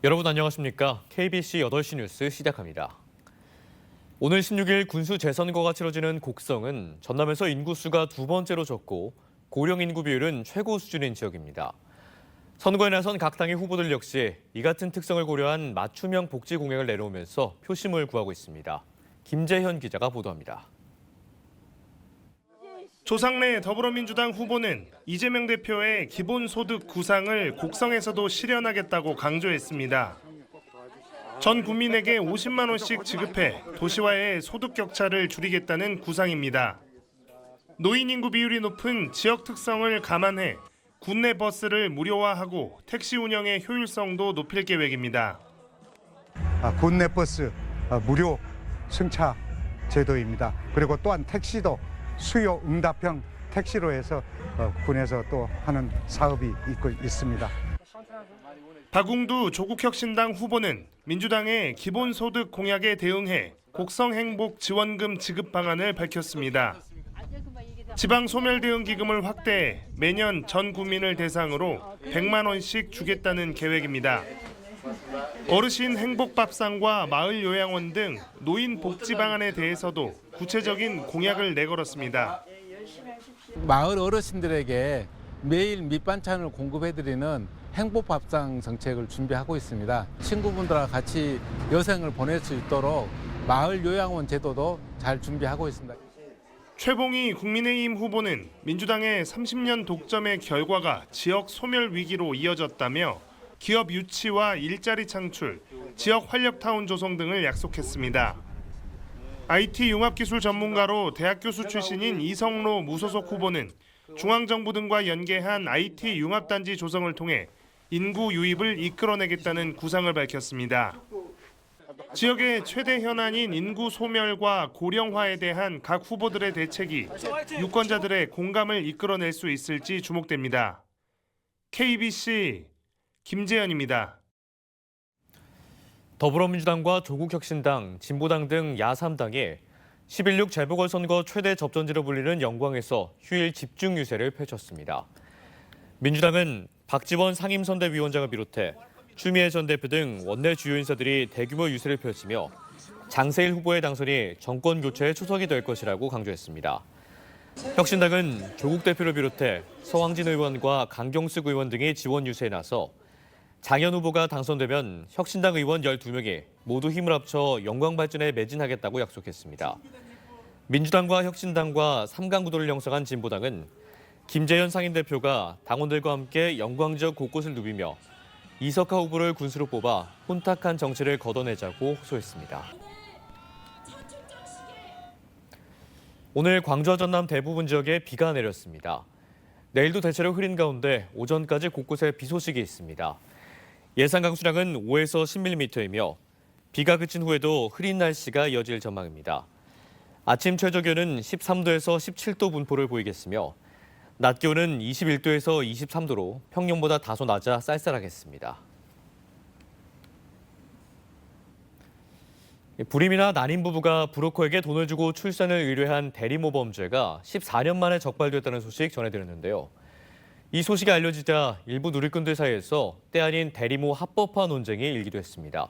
여러분 안녕하십니까? KBC 8시 뉴스 시작합니다. 오늘 16일 군수 재선거가 치러지는 곡성은 전남에서 인구수가 두 번째로 적고 고령 인구 비율은 최고 수준인 지역입니다. 선거에 나선 각 당의 후보들 역시 이 같은 특성을 고려한 맞춤형 복지 공약을 내놓으면서 표심을 구하고 있습니다. 김재현 기자가 보도합니다. 조상래 더불어민주당 후보는 이재명 대표의 기본소득 구상을 곡성에서도 실현하겠다고 강조했습니다. 전 국민에게 50만 원씩 지급해 도시와의 소득 격차를 줄이겠다는 구상입니다. 노인 인구 비율이 높은 지역 특성을 감안해 국내 버스를 무료화하고 택시 운영의 효율성도 높일 계획입니다. 국내 버스 무료 승차 제도입니다. 그리고 또한 택시도 수요 응답형 택시로 해서 군에서 또 하는 사업이 있습니다. 박웅두 조국혁신당 후보는 민주당의 기본소득 공약에 대응해 곡성행복지원금 지급 방안을 밝혔습니다. 지방소멸대응기금을 확대해 매년 전 국민을 대상으로 100만 원씩 주겠다는 계획입니다. 어르신 행복밥상과 마을요양원 등 노인 복지 방안에 대해서도 구체적인 공약을 내걸었습니다. 마을 어르신들에게 매일 밑반찬을 공급해드리는 행복밥상 정책을 준비하고 있습니다. 친구분들과 같이 여생을 보낼 수 있도록 마을 요양원 제도도 잘 준비하고 있습니다. 최봉희 국민의힘 후보는 민주당의 30년 독점의 결과가 지역 소멸 위기로 이어졌다며 기업 유치와 일자리 창출, 지역 활력타운 조성 등을 약속했습니다. IT 융합기술 전문가로 대학 교수 출신인 이성로 무소속 후보는 중앙정부 등과 연계한 IT 융합단지 조성을 통해 인구 유입을 이끌어내겠다는 구상을 밝혔습니다. 지역의 최대 현안인 인구 소멸과 고령화에 대한 각 후보들의 대책이 유권자들의 공감을 이끌어낼 수 있을지 주목됩니다. KBC 김재현입니다. 더불어민주당과 조국혁신당, 진보당 등 야3당이 11.6 재보궐선거 최대 접전지로 불리는 영광에서 휴일 집중 유세를 펼쳤습니다. 민주당은 박지원 상임선대위원장을 비롯해 추미애 전 대표 등 원내 주요 인사들이 대규모 유세를 펼치며 장세일 후보의 당선이 정권 교체의 초석이 될 것이라고 강조했습니다. 혁신당은 조국 대표를 비롯해 서왕진 의원과 강경숙 의원 등이 지원 유세에 나서 장현 후보가 당선되면 혁신당 의원 12명이 모두 힘을 합쳐 영광 발전에 매진하겠다고 약속했습니다. 민주당과 혁신당과 3강 구도를 형성한 진보당은 김재현 상임대표가 당원들과 함께 영광지역 곳곳을 누비며 이석하 후보를 군수로 뽑아 혼탁한 정치를 걷어내자고 호소했습니다. 오늘 광주와 전남 대부분 지역에 비가 내렸습니다. 내일도 대체로 흐린 가운데 오전까지 곳곳에 비 소식이 있습니다. 예상 강수량은 5에서 10mm이며 비가 그친 후에도 흐린 날씨가 이어질 전망입니다. 아침 최저 기온은 13도에서 17도 분포를 보이겠으며 낮 기온은 21도에서 23도로 평년보다 다소 낮아 쌀쌀하겠습니다. 불임이나 난임 부부가 브로커에게 돈을 주고 출산을 의뢰한 대리모범죄가 14년 만에 적발됐다는 소식 전해드렸는데요. 이 소식이 알려지자 일부 누리꾼들 사이에서 때 아닌 대리모 합법화 논쟁이 일기도 했습니다.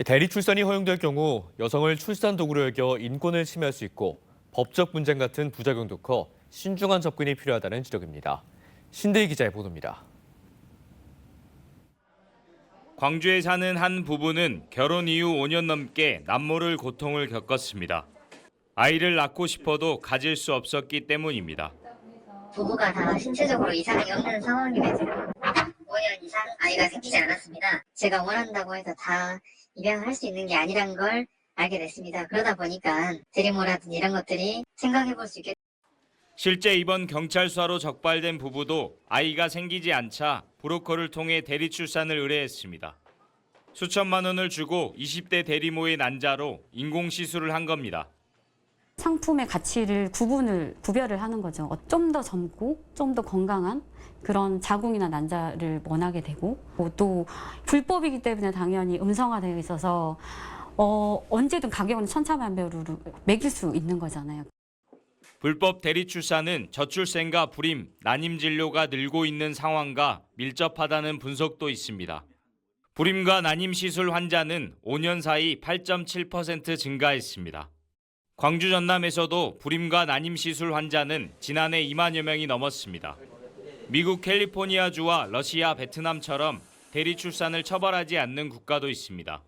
대리 출산이 허용될 경우 여성을 출산 도구로 여겨 인권을 침해할 수 있고 법적 분쟁 같은 부작용도 커 신중한 접근이 필요하다는 지적입니다. 신대희 기자의 보도입니다. 광주에 사는 한 부부는 결혼 이후 5년 넘게 남모를 고통을 겪었습니다. 아이를 낳고 싶어도 가질 수 없었기 때문입니다. 부부가 다 신체적으로 이상이 없는 상황임에도 5년 이상 아이가 생기지 않았습니다. 제가 원한다고 해서 다 입양을 할 수 있는 게 아니란 걸 알게 됐습니다. 그러다 보니까 대리모라든지 이런 것들이 생각해 볼 수 있게. 실제 이번 경찰 수사로 적발된 부부도 아이가 생기지 않자 브로커를 통해 대리 출산을 의뢰했습니다. 수천만 원을 주고 20대 대리모의 난자로 인공시술을 한 겁니다. 상품의 가치를 구별을 하는 거죠. 좀 더 젊고 좀 더 건강한 그런 자궁이나 난자를 원하게 되고 또 불법이기 때문에 당연히 음성화되어 있어서 언제든 가격은 천차만별로 매길 수 있는 거잖아요. 불법 대리 출산은 저출생과 불임, 난임 진료가 늘고 있는 상황과 밀접하다는 분석도 있습니다. 불임과 난임 시술 환자는 5년 사이 8.7% 증가했습니다. 광주 전남에서도 불임과 난임 시술 환자는 지난해 2만여 명이 넘었습니다. 미국 캘리포니아주와 러시아, 베트남처럼 대리 출산을 처벌하지 않는 국가도 있습니다.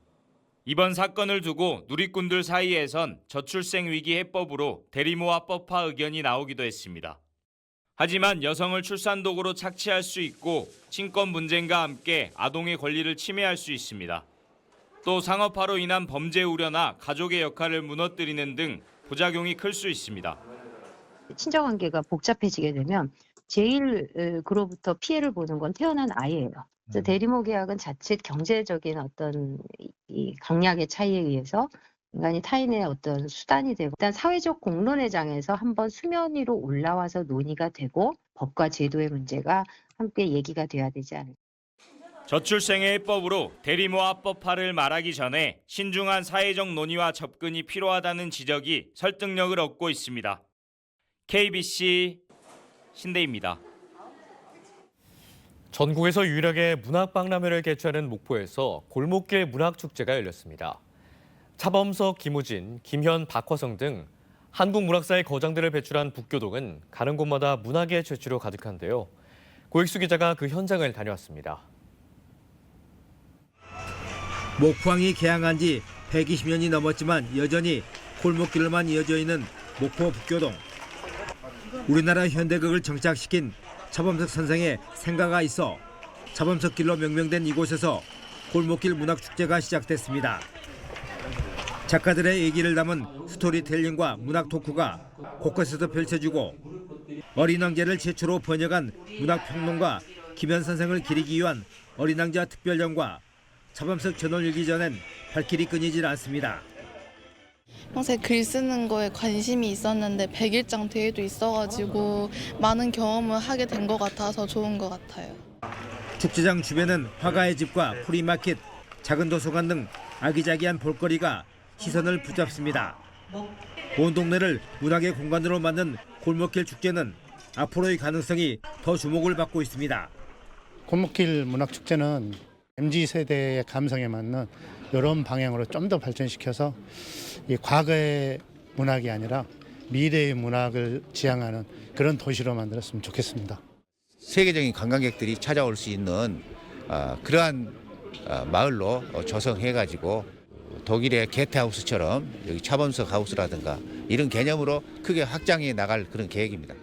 이번 사건을 두고 누리꾼들 사이에선 저출생 위기 해법으로 대리모아법화 의견이 나오기도 했습니다. 하지만 여성을 출산 도구로 착취할 수 있고 친권 분쟁과 함께 아동의 권리를 침해할 수 있습니다. 또 상업화로 인한 범죄 우려나 가족의 역할을 무너뜨리는 등 부작용이 클 수 있습니다. 친정관계가 복잡해지게 되면 제일 그로부터 피해를 보는 건 태어난 아이예요. 그래서 대리모 계약은 자칫 경제적인 어떤 이 강약의 차이에 의해서 인간이 타인의 어떤 수단이 되고 일단 사회적 공론의 장에서 한번 수면 위로 올라와서 논의가 되고 법과 제도의 문제가 함께 얘기가 돼야 되지 않을까. 저출생의 해법으로 대리모아법화를 말하기 전에 신중한 사회적 논의와 접근이 필요하다는 지적이 설득력을 얻고 있습니다. KBC 신대입니다. 전국에서 유일하게 문학박람회를 개최하는 목포에서 골목길 문학축제가 열렸습니다. 차범석, 김우진, 김현, 박화성 등 한국 문학사의 거장들을 배출한 북교동은 가는 곳마다 문학의 재치로 가득한데요. 고익수 기자가 그 현장을 다녀왔습니다. 목포항이 개항한 지 120년이 넘었지만 여전히 골목길로만 이어져 있는 목포 북교동. 우리나라 현대극을 정착시킨 차범석 선생의 생가가 있어 차범석 길로 명명된 이곳에서 골목길 문학축제가 시작됐습니다. 작가들의 얘기를 담은 스토리텔링과 문학 토크가 곳곳에서 펼쳐지고 어린 왕자를 최초로 번역한 문학평론가 김현 선생을 기리기 위한 어린 왕자 특별전과 차범석 전원일기 전엔 발길이 끊이질 않습니다. 평소에 글 쓰는 거에 관심이 있었는데 100일장 대회도 있어가지고 많은 경험을 하게 된 것 같아서 좋은 것 같아요. 축제장 주변은 화가의 집과 프리마켓, 작은 도서관 등 아기자기한 볼거리가 시선을 붙잡습니다. 온 동네를 문학의 공간으로 만든 골목길 축제는 앞으로의 가능성이 더 주목을 받고 있습니다. 골목길 문학축제는 MZ세대의 감성에 맞는 이런 방향으로 좀 더 발전시켜서 이 과거의 문학이 아니라 미래의 문학을 지향하는 그런 도시로 만들었으면 좋겠습니다. 세계적인 관광객들이 찾아올 수 있는 그러한 마을로 조성해가지고 독일의 게테하우스처럼 여기 차범석 하우스라든가 이런 개념으로 크게 확장해 나갈 그런 계획입니다.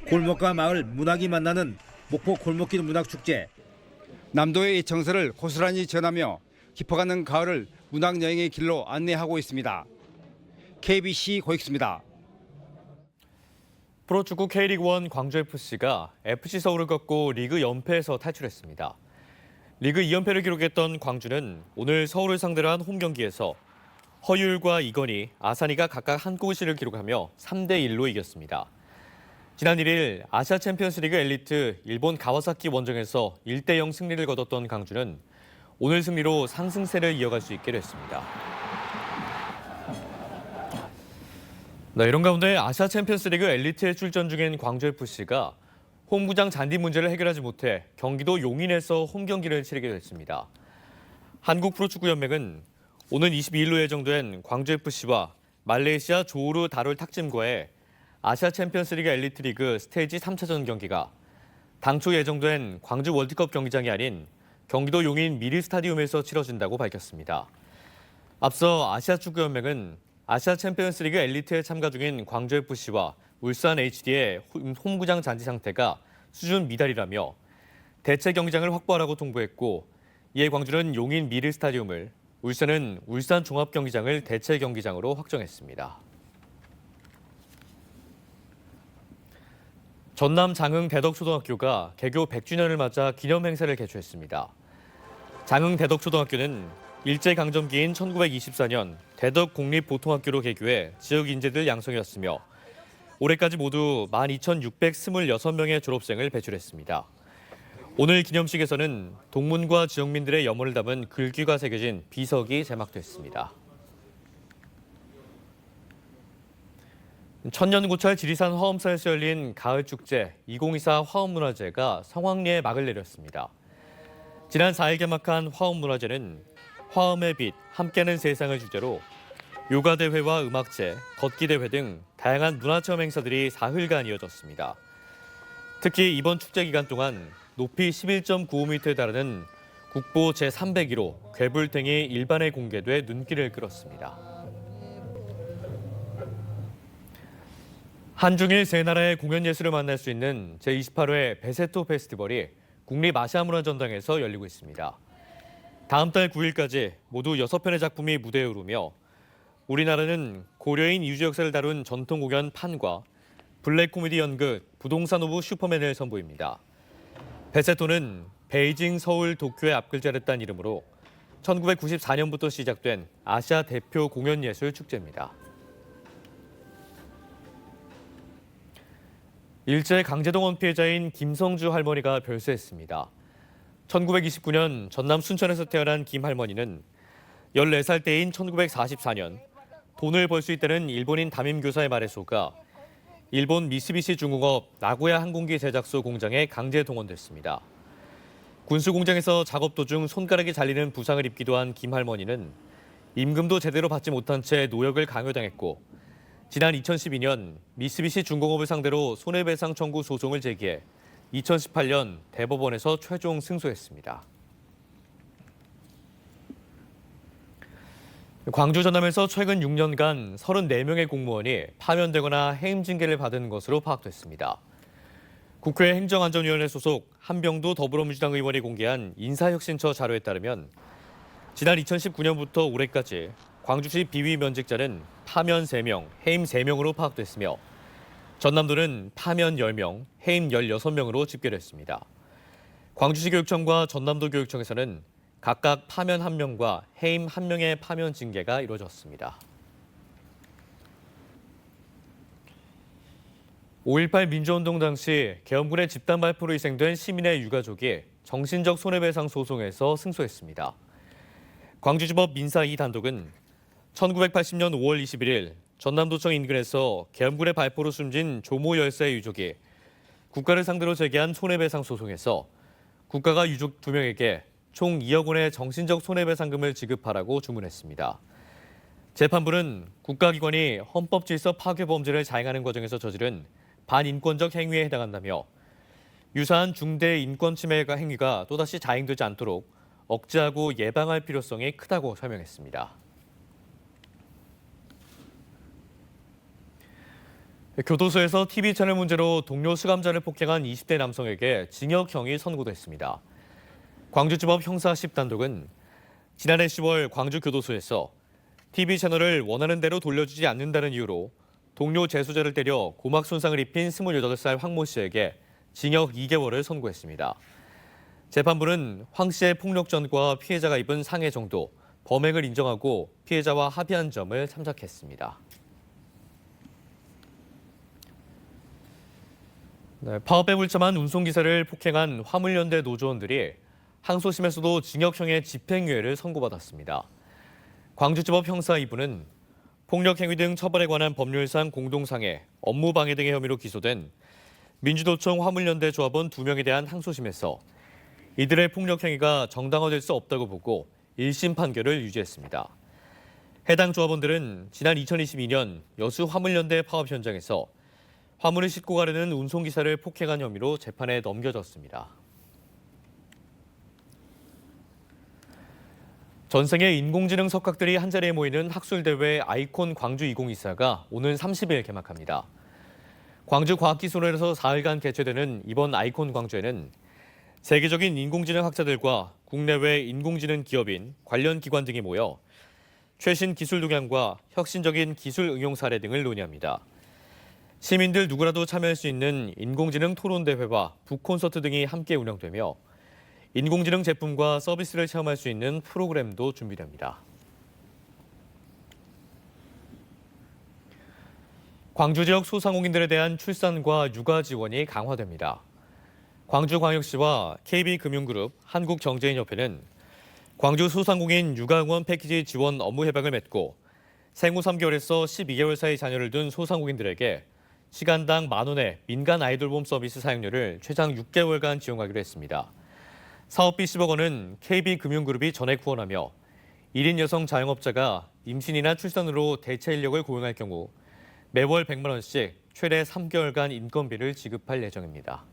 골목과 마을, 문학이 만나는 목포 골목길 문학축제. 남도의 정서를 고스란히 전하며 깊어가는 가을을 문학 여행의 길로 안내하고 있습니다. KBC 고익수입니다. 프로축구 K리그1 광주FC가 FC서울을 꺾고 리그 연패에서 탈출했습니다. 리그 2연패를 기록했던 광주는 오늘 서울을 상대로 한 홈경기에서 허율과 이건희, 아산이가 각각 한 골씩을 기록하며 3대1로 이겼습니다. 지난 1일 아시아 챔피언스리그 엘리트 일본 가와사키 원정에서 1대0 승리를 거뒀던 광주는 오늘 승리로 상승세를 이어갈 수 있게 됐습니다. 네, 이런 가운데 아시아 챔피언스리그 엘리트에 출전 중인 광주FC가 홈구장 잔디 문제를 해결하지 못해 경기도 용인에서 홈경기를 치르게 됐습니다. 한국프로축구연맹은 오는 22일로 예정된 광주FC와 말레이시아 조우르 다룰 탁짐과의 아시아 챔피언스리그 엘리트 리그 스테이지 3차전 경기가 당초 예정된 광주 월드컵 경기장이 아닌 경기도 용인 미리 스타디움에서 치러진다고 밝혔습니다. 앞서 아시아축구연맹은 아시아 챔피언스리그 엘리트에 참가 중인 광주FC와 울산 HD의 홈구장 잔디 상태가 수준 미달이라며 대체 경기장을 확보하라고 통보했고 이에 광주는 용인 미르 스타디움을, 울산은 울산 종합경기장을 대체 경기장으로 확정했습니다. 전남 장흥 대덕초등학교가 개교 100주년을 맞아 기념 행사를 개최했습니다. 장흥 대덕초등학교는 일제강점기인 1924년 대덕국립보통학교로 개교해 지역 인재들 양성이었으며 올해까지 모두 12,626명의 졸업생을 배출했습니다. 오늘 기념식에서는 동문과 지역민들의 염원을 담은 글귀가 새겨진 비석이 제막됐습니다. 천년고찰 지리산 화엄사에서 열린 가을축제 2024 화엄문화제가 성황리에 막을 내렸습니다. 지난 4일 개막한 화엄문화제는 화엄의 빛, 함께하는 세상을 주제로 요가 대회와 음악제, 걷기 대회 등 다양한 문화체험 행사들이 사흘간 이어졌습니다. 특히 이번 축제 기간 동안 높이 11.95m에 달하는 국보 제301호 괴불탱이 일반에 공개돼 눈길을 끌었습니다. 한중일 세 나라의 공연 예술을 만날 수 있는 제28회 베세토 페스티벌이 국립아시아문화전당에서 열리고 있습니다. 다음 달 9일까지 모두 6편의 작품이 무대에 오르며 우리나라는 고려인 이주 역사를 다룬 전통 공연 판과 블랙 코미디 연극 부동산 오브 슈퍼맨을 선보입니다. 베세토는 베이징, 서울, 도쿄의 앞글자를 딴 이름으로 1994년부터 시작된 아시아 대표 공연예술 축제입니다. 일제 강제동원 피해자인 김성주 할머니가 별세했습니다. 1929년 전남 순천에서 태어난 김 할머니는 14살 때인 1944년 돈을 벌 수 있다는 일본인 담임교사의 말에 속아 일본 미쓰비시 중공업 나고야 항공기 제작소 공장에 강제 동원됐습니다. 군수 공장에서 작업 도중 손가락이 잘리는 부상을 입기도 한 김 할머니는 임금도 제대로 받지 못한 채 노역을 강요당했고 지난 2012년 미쓰비시 중공업을 상대로 손해배상 청구 소송을 제기해 2018년 대법원에서 최종 승소했습니다. 광주 전남에서 최근 6년간 34명의 공무원이 파면되거나 해임 징계를 받은 것으로 파악됐습니다. 국회 행정안전위원회 소속 한병도 더불어민주당 의원이 공개한 인사혁신처 자료에 따르면 지난 2019년부터 올해까지 광주시 비위 면직자는 파면 3명, 해임 3명으로 파악됐으며 전남도는 파면 10명, 해임 16명으로 집계됐습니다. 광주시 교육청과 전남도 교육청에서는 각각 파면 1명과 해임 1명의 파면 징계가 이루어졌습니다. 5.18 민주운동 당시 계엄군의 집단 발포로 희생된 시민의 유가족이 정신적 손해배상 소송에서 승소했습니다. 광주지법 민사 2단독은 1980년 5월 21일 전남도청 인근에서 계엄군의 발포로 숨진 조모 열사의 유족이 국가를 상대로 제기한 손해배상 소송에서 국가가 유족 2명에게 총 2억 원의 정신적 손해배상금을 지급하라고 주문했습니다. 재판부는 국가기관이 헌법질서 파괴 범죄를 자행하는 과정에서 저지른 반인권적 행위에 해당한다며 유사한 중대 인권 침해 행위가 또다시 자행되지 않도록 억제하고 예방할 필요성이 크다고 설명했습니다. 교도소에서 TV 채널 문제로 동료 수감자를 폭행한 20대 남성에게 징역형이 선고됐습니다. 광주지법 형사 10단독은 지난해 10월 광주 교도소에서 TV 채널을 원하는 대로 돌려주지 않는다는 이유로 동료 재수자를 때려 고막 손상을 입힌 28살 황모 씨에게 징역 2개월을 선고했습니다. 재판부는 황 씨의 폭력 전과 피해자가 입은 상해 정도, 범행을 인정하고 피해자와 합의한 점을 참작했습니다. 파업에 불참한 운송기사를 폭행한 화물연대 노조원들이 항소심에서도 징역형의 집행유예를 선고받았습니다. 광주지법 형사 2부는 폭력행위 등 처벌에 관한 법률상 공동상해, 업무방해 등의 혐의로 기소된 민주노총 화물연대 조합원 2명에 대한 항소심에서 이들의 폭력행위가 정당화될 수 없다고 보고 1심 판결을 유지했습니다. 해당 조합원들은 지난 2022년 여수 화물연대 파업 현장에서 화물을 싣고 가려는 운송기사를 폭행한 혐의로 재판에 넘겨졌습니다. 전생의 인공지능 석학들이 한자리에 모이는 학술대회 아이콘 광주 2024가 오는 30일 개막합니다. 광주과학기술원에서 4일간 개최되는 이번 아이콘 광주에는 세계적인 인공지능 학자들과 국내외 인공지능 기업인, 관련 기관 등이 모여 최신 기술 동향과 혁신적인 기술 응용 사례 등을 논의합니다. 시민들 누구라도 참여할 수 있는 인공지능 토론대회와 북콘서트 등이 함께 운영되며 인공지능 제품과 서비스를 체험할 수 있는 프로그램도 준비됩니다. 광주 지역 소상공인들에 대한 출산과 육아 지원이 강화됩니다. 광주광역시와 KB금융그룹, 한국정재인협회는 광주 소상공인 육아응원 패키지 지원 업무 협약을 맺고 생후 3개월에서 12개월 사이 자녀를 둔 소상공인들에게 시간당 10,000원의 민간 아이돌봄 서비스 사용료를 최장 6개월간 지원하기로 했습니다. 사업비 10억 원은 KB금융그룹이 전액 후원하며 1인 여성 자영업자가 임신이나 출산으로 대체 인력을 고용할 경우 매월 100만 원씩 최대 3개월간 인건비를 지급할 예정입니다.